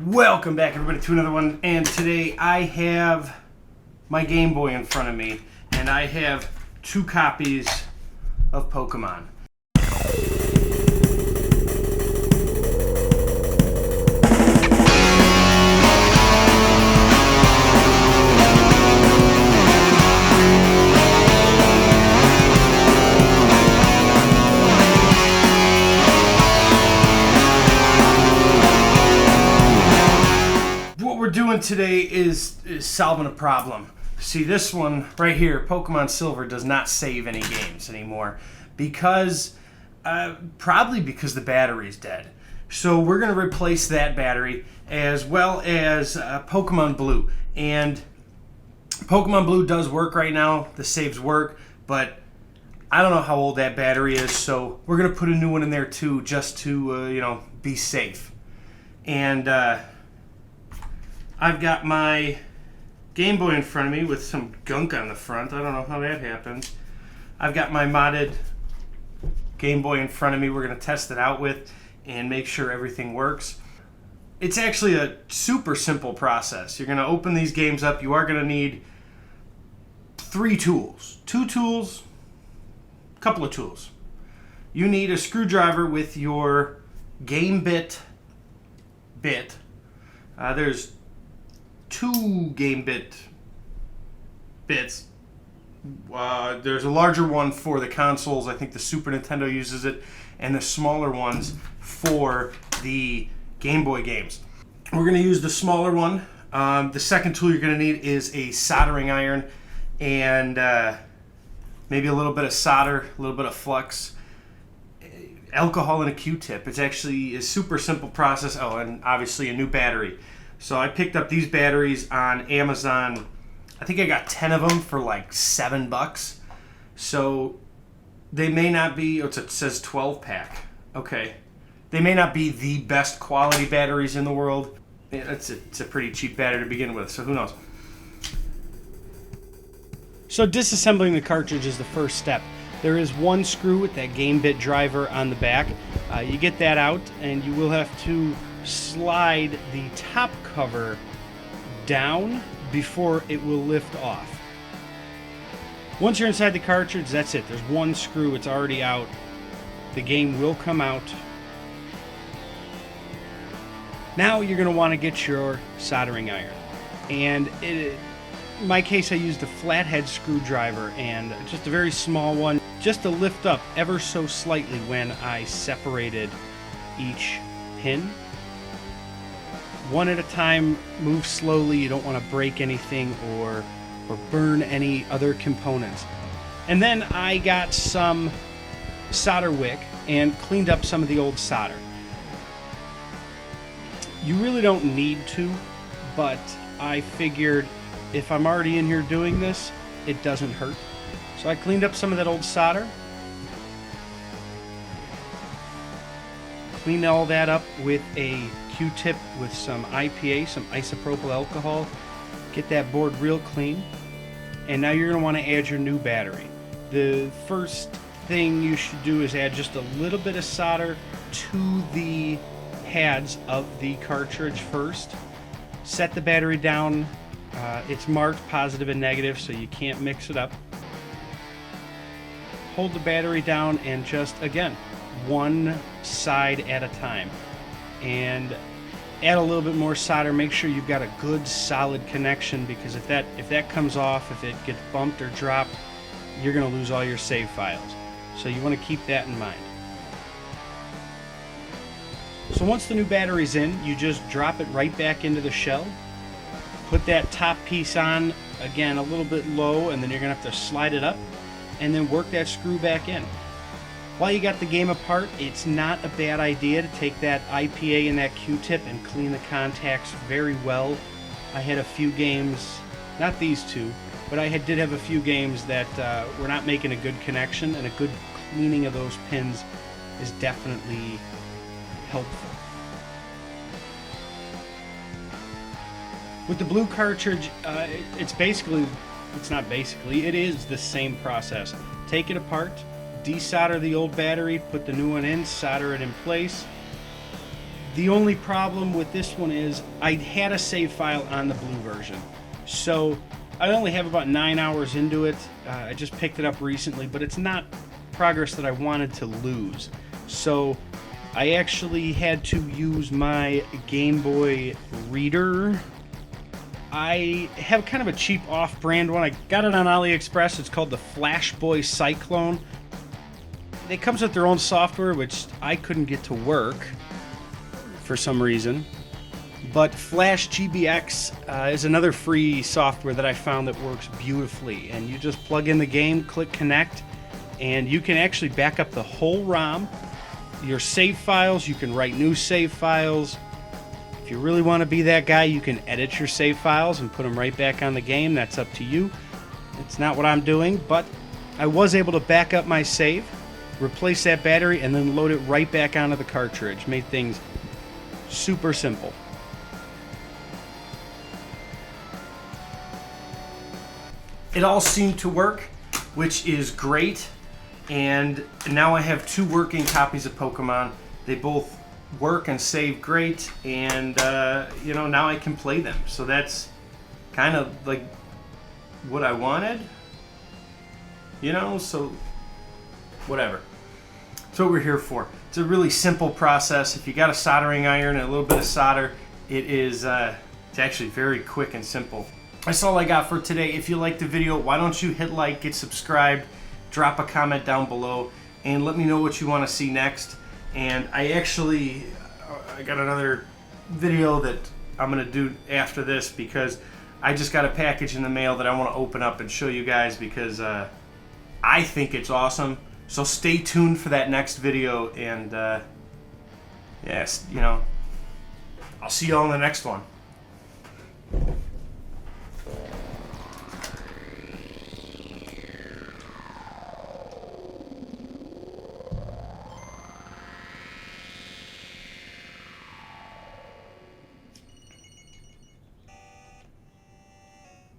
Welcome back, everybody, to another one. And today I have my Game Boy in front of me, and I have two copies of Pokemon. What we're doing today is solving a problem. See, this one right here, Pokemon Silver, does not save any games anymore because probably because the battery's dead. So we're going to replace that battery as well as Pokemon Blue. And Pokemon Blue does work right now. The saves work, but I don't know how old that battery is, so we're going to put a new one in there too, just to be safe. And I've got my Game Boy in front of me with some gunk on the front. I don't know how that happened. I've got my modded Game Boy in front of me. We're going to test it out with and make sure everything works. It's actually a super simple process. You're going to open these games up. You are going to need three tools. Two tools, a couple of tools. You need a screwdriver with your game bit. There's two game bits. There's a larger one for the consoles. I think the Super Nintendo uses it, and the smaller ones for the Game Boy games. We're going to use the smaller one. The second tool you're going to need is a soldering iron and maybe a little bit of solder, a little bit of flux, alcohol, and a Q-tip. It's actually a super simple process. Oh, and obviously a new battery. So I picked up these batteries on Amazon. I think I got 10 of them for like $7. So they may not be, it says 12 pack. Okay. They may not be the best quality batteries in the world. It's a pretty cheap battery to begin with, so who knows. So disassembling the cartridge is the first step. There is one screw with that game bit driver on the back. You get that out, and you will have to slide the top cover down before it will lift off. Once you're inside the cartridge, that's it. There's one screw, it's already out. The game will come out. Now you're going to want to get your soldering iron. And in my case, I used a flathead screwdriver and just a very small one, just to lift up ever so slightly when I separated each pin. One at a time, move slowly. You don't want to break anything or burn any other components. And then I got some solder wick and cleaned up some of the old solder. You really don't need to, but I figured if I'm already in here doing this, it doesn't hurt. So I cleaned up some of that old solder. Clean all that up with a Q-tip with some IPA, some isopropyl alcohol. Get that board real clean. And now you're going to want to add your new battery. The first thing you should do is add just a little bit of solder to the pads of the cartridge first. Set the battery down. It's marked positive and negative, so you can't mix it up. Hold the battery down and just, again, one side at a time. And add a little bit more solder. Make sure you've got a good solid connection, because if that comes off, if it gets bumped or dropped, you're going to lose all your save files. So you want to keep that in mind. So once the new battery's in, you just drop it right back into the shell. Put that top piece on, again, a little bit low, and then you're going to have to slide it up and then work that screw back in. While you got the game apart, it's not a bad idea to take that IPA and that Q-tip and clean the contacts very well. I had a few games, not these two, but I did have a few games that were not making a good connection, and a good cleaning of those pins is definitely helpful. With the blue cartridge, it is the same process. Take it apart, desolder the old battery, put the new one in, solder it in place, The only problem with this one is I had a save file on the blue version. So I only have about 9 hours into it. I just picked it up recently, but it's not progress that I wanted to lose. So I actually had to use my Game Boy reader. I have kind of a cheap off-brand one. I got it on AliExpress. It's called the Flashboy Cyclone. It comes with their own software, which I couldn't get to work for some reason. But Flash GBX is another free software that I found that works beautifully. And you just plug in the game, click connect, and you can actually back up the whole ROM, your save files. You can write new save files. If you really want to be that guy, you can edit your save files and put them right back on the game. That's up to you. It's not what I'm doing, but I was able to back up my save, replace that battery, and then load it right back onto the cartridge. Made things super simple. It all seemed to work, which is great. And now I have 2 working copies of Pokemon. They both work and save great, and you know, now I can play them. So that's kind of like what I wanted, you know, so whatever. That's what we're here for. It's a really simple process. If you got a soldering iron and a little bit of solder, it is it's actually very quick and simple. That's all I got for today. If you liked the video, why don't you hit like, get subscribed, drop a comment down below, and let me know what you want to see next. And I got another video that I'm going to do after this, because I just got a package in the mail that I want to open up and show you guys, because I think it's awesome. So stay tuned for that next video, and yes, you know, I'll see you all in the next one.